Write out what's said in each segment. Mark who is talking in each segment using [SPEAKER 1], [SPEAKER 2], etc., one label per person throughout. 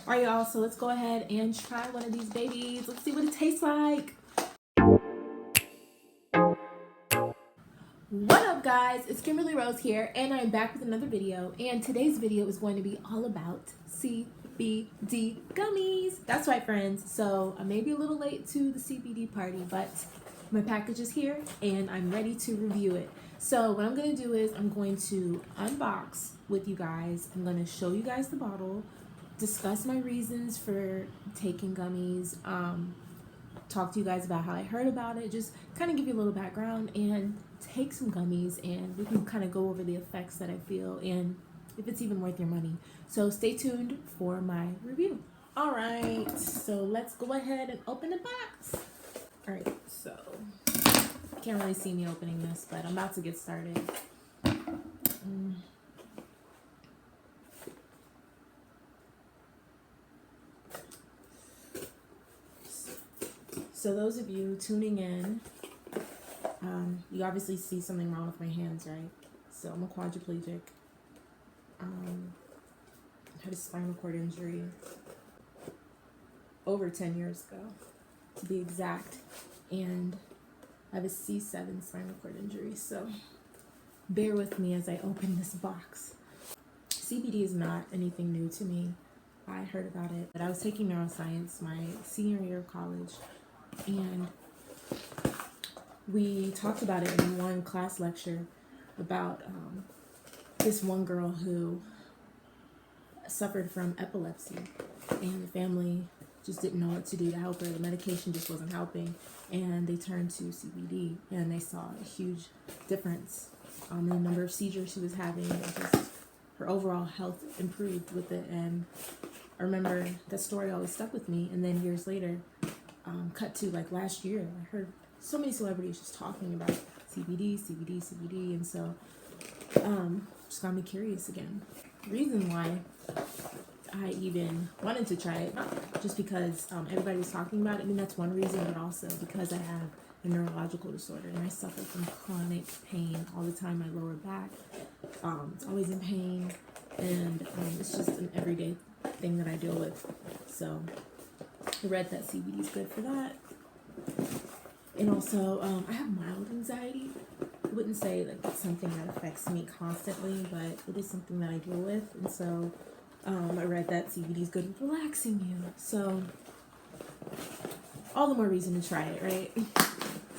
[SPEAKER 1] All right, y'all, so let's go ahead and try one of these babies. Let's see what it tastes like. What up, guys? It's Kimberly Rose here, and I'm back with another video. And today's video is going to be all about CBD gummies. That's right, friends. So I may be a little late to the CBD party, but my package is here, and I'm ready to review it. So what I'm going to do is I'm going to unbox with you guys. I'm going to show you guys the bottle, discuss my reasons for taking gummies, talk to you guys about how I heard about it, just kind of give you a little background, and take some gummies, and we can kind of go over the effects that I feel and if it's even worth your money. So stay tuned for my review. All right, so let's go ahead and open the box. All right, so you can't really see me opening this, but I'm about to get started. So those of you tuning in, you obviously see something wrong with my hands, right? So I'm a quadriplegic. I had a spinal cord injury over 10 years ago, to be exact. And I have a C7 spinal cord injury, so bear with me as I open this box. CBD is not anything new to me. I heard about it, but I was taking neuroscience my senior year of college, and we talked about it in one class lecture about this one girl who suffered from epilepsy, and the family just didn't know what to do to help her. The medication just wasn't helping, and they turned to CBD, and they saw a huge difference in the number of seizures she was having, and just her overall health improved with it. And I remember that story always stuck with me. And then years later, cut to like last year, I heard so many celebrities just talking about CBD, and so just got me curious again. The reason why I even wanted to try it, not just because everybody was talking about it, I mean that's one reason, but also because I have a neurological disorder and I suffer from chronic pain all the time. My lower back, it's always in pain, and it's just an everyday thing that I deal with. So I read that CBD is good for that. And also, I have mild anxiety. I wouldn't say like it's something that affects me constantly, but it is something that I deal with. And so I read that CBD is good with relaxing you. So all the more reason to try it, right?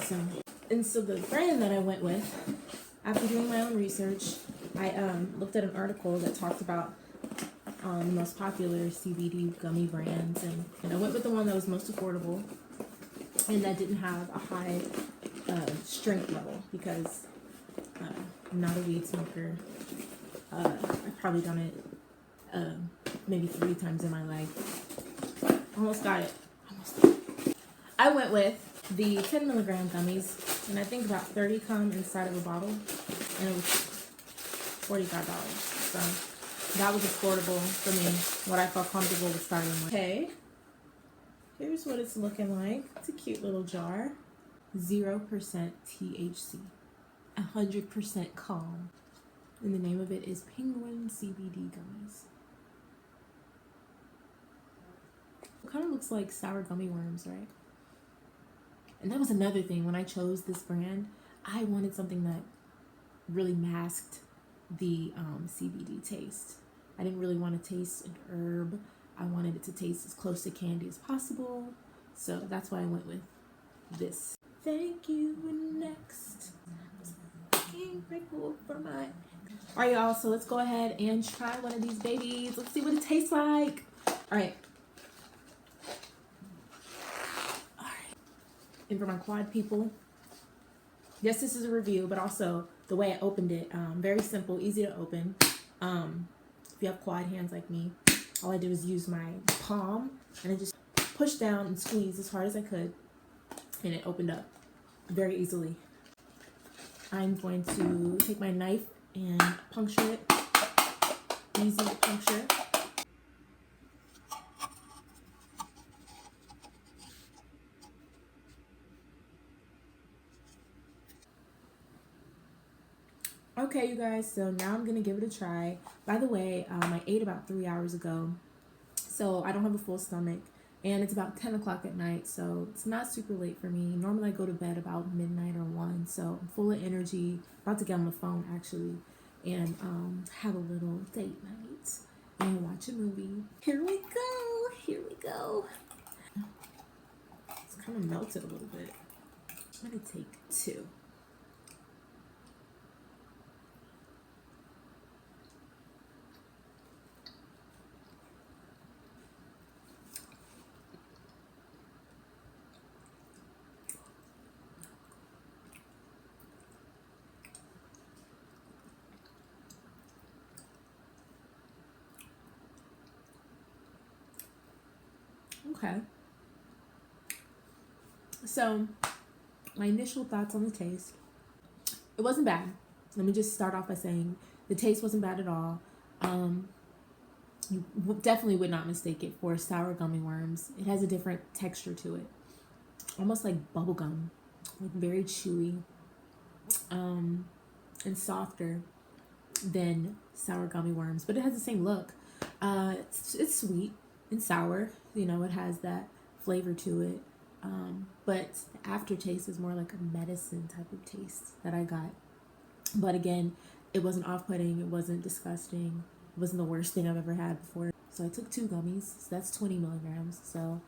[SPEAKER 1] So the brand that I went with, after doing my own research, I looked at an article that talked about the most popular CBD gummy brands, and I went with the one that was most affordable and that didn't have a high strength level, because I'm not a weed smoker. I've probably done it maybe 3 times in my life. Almost got it. I went with the 10 milligram gummies, and I think about 30 come inside of a bottle, and it was $45. So that was affordable for me, what I felt comfortable with starting with. Okay, here's what it's looking like. It's a cute little jar. 0% THC, 100% calm. And the name of it is Penguin CBD Gummies. It kind of looks like sour gummy worms, right? And that was another thing. When I chose this brand, I wanted something that really masked the CBD taste. I didn't really want to taste an herb. I wanted it to taste as close to candy as possible. So that's why I went with this. Thank you, next. For my... All right, y'all, so let's go ahead and try one of these babies. Let's see what it tastes like. All right. And for my quad people, yes, this is a review, but also the way I opened it, very simple, easy to open. If you have quad hands like me, all I did was use my palm, and I just pushed down and squeezed as hard as I could, and it opened up very easily. I'm going to take my knife and puncture it. Easy to puncture. Okay, you guys, so now I'm gonna give it a try. By the way, I ate about 3 hours ago, So I don't have a full stomach, and it's about 10 o'clock at night, so it's not super late for me. Normally I go to bed about midnight or 1, so I'm full of energy, about to get on the phone actually, and have a little date night and watch a movie. Here we go, here we go. It's kind of melted a little bit. I'm gonna take 2. Okay. So, my initial thoughts on the taste. It wasn't bad. Let me just start off by saying the taste wasn't bad at all. You definitely would not mistake it for sour gummy worms. It has a different texture to it, almost like bubble gum, like very chewy, and softer than sour gummy worms. But it has the same look. It's sweet and sour. You know, it has that flavor to it. But the aftertaste is more like a medicine type of taste that I got. But again, it wasn't off-putting. It wasn't disgusting. It wasn't the worst thing I've ever had before. So I took 2 gummies. So that's 20 milligrams. So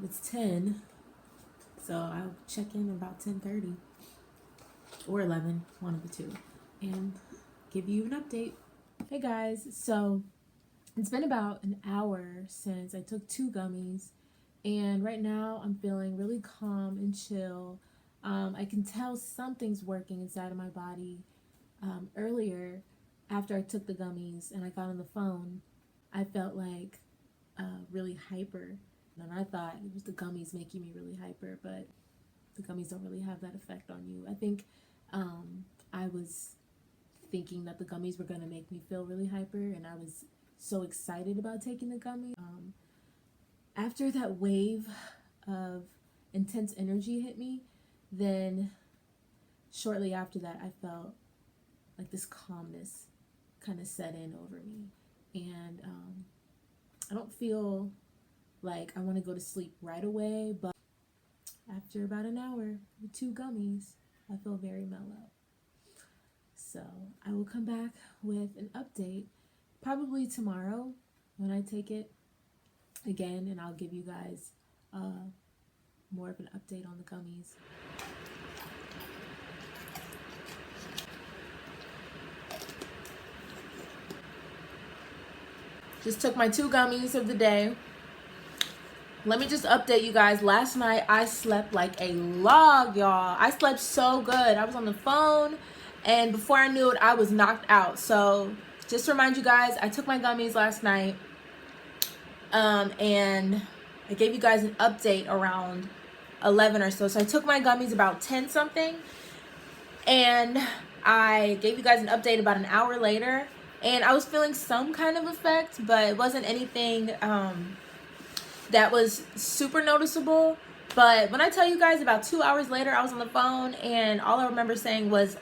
[SPEAKER 1] it's 10. So I'll check in about 10:30 or 11, one of the two, and give you an update. Hey guys, so it's been about an hour since I took 2 gummies, and right now I'm feeling really calm and chill. I can tell something's working inside of my body. Earlier, after I took the gummies and I got on the phone, I felt like really hyper. And I thought it was the gummies making me really hyper, but the gummies don't really have that effect on you. I think I was thinking that the gummies were going to make me feel really hyper, and I was so excited about taking the gummy. After that wave of intense energy hit me, then shortly after that, I felt like this calmness kind of set in over me. And I don't feel like I want to go to sleep right away, but after about an hour with 2 gummies, I feel very mellow. So I will come back with an update probably tomorrow when I take it again, and I'll give you guys more of an update on the gummies. Just took my 2 gummies of the day. Let me just update you guys. Last night I slept like a log, y'all. I slept so good. I was on the phone, and before I knew it, I was knocked out. So just to remind you guys, I took my gummies last night, and I gave you guys an update around 11 or so. So I took my gummies about 10 something, and I gave you guys an update about an hour later, and I was feeling some kind of effect, but it wasn't anything that was super noticeable. But when I tell you guys, about 2 hours later, I was on the phone, and all I remember saying was,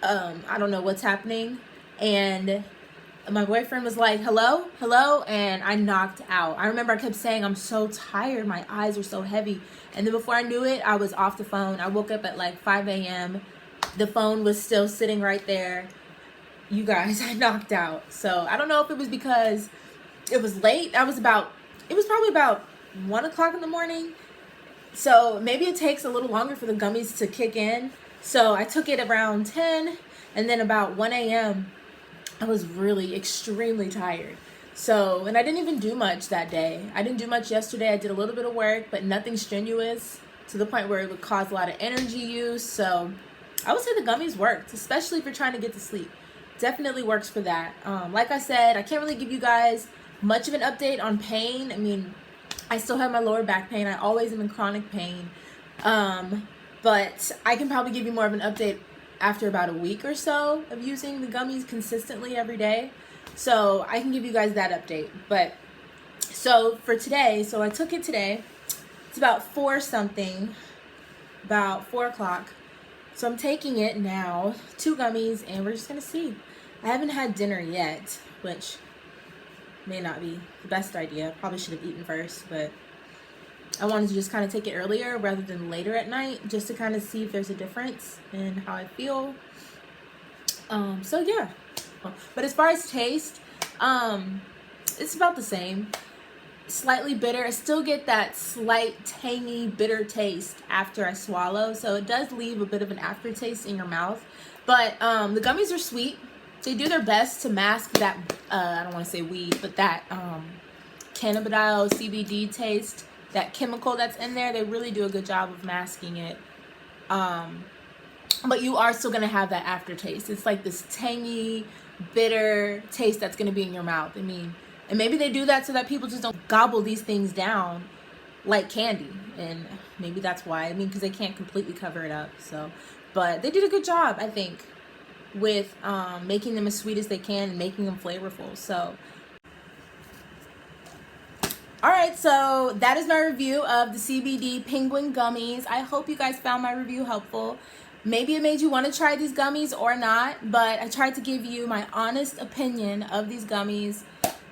[SPEAKER 1] I don't know what's happening. And my boyfriend was like, hello, hello, and I knocked out. I remember I kept saying, I'm so tired, my eyes are so heavy. And then before I knew it, I was off the phone. I woke up at like 5 a.m. The phone was still sitting right there. You guys, I knocked out. So I don't know if it was because it was late. It was probably about 1 o'clock in the morning. So maybe it takes a little longer for the gummies to kick in. So I took it around 10, and then about 1 a.m. I was really extremely tired. So, and I didn't even do much that day. I didn't do much yesterday. I did a little bit of work, but nothing strenuous to the point where it would cause a lot of energy use. So I would say the gummies worked, especially if you're trying to get to sleep. Definitely works for that. Like I said, I can't really give you guys much of an update on pain. I mean, I still have my lower back pain. I always am in chronic pain. But I can probably give you more of an update after about a week or so of using the gummies consistently every day. So I can give you guys that update. But so for today, so I took it today. It's about 4 something, about 4 o'clock. So I'm taking it now, 2 gummies, and we're just gonna see. I haven't had dinner yet, which may not be the best idea. Probably should have eaten first, but I wanted to just kind of take it earlier rather than later at night, just to kind of see if there's a difference in how I feel. So yeah. But as far as taste, it's about the same. Slightly bitter. I still get that slight tangy bitter taste after I swallow, so it does leave a bit of an aftertaste in your mouth. But the gummies are sweet. They do their best to mask that I don't want to say weed, but that cannabidiol CBD taste, that chemical that's in there. They really do a good job of masking it. But you are still gonna have that aftertaste. It's like this tangy, bitter taste that's gonna be in your mouth. I mean, and maybe they do that so that people just don't gobble these things down like candy. And maybe that's why. I mean, because they can't completely cover it up. So, but they did a good job, I think, with making them as sweet as they can and making them flavorful. So, alright, so that is my review of the CBD Penguin Gummies. I hope you guys found my review helpful. Maybe it made you want to try these gummies or not, but I tried to give you my honest opinion of these gummies.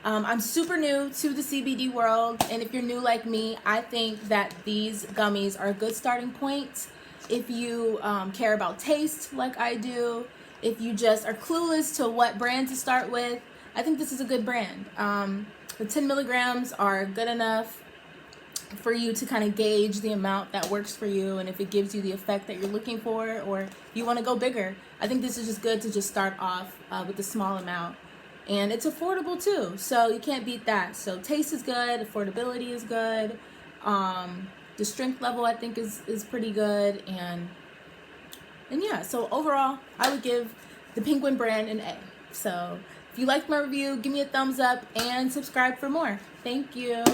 [SPEAKER 1] I'm super new to the CBD world, and if you're new like me, I think that these gummies are a good starting point. If you care about taste like I do, if you just are clueless to what brand to start with, I think this is a good brand. The 10 milligrams are good enough for you to kind of gauge the amount that works for you, and if it gives you the effect that you're looking for, or you want to go bigger. I think this is just good to just start off with a small amount, and it's affordable too, so you can't beat that. So taste is good, affordability is good, the strength level I think is pretty good, and yeah, so overall I would give the Penguin brand an A. So if you liked my review, give me a thumbs up and subscribe for more. Thank you.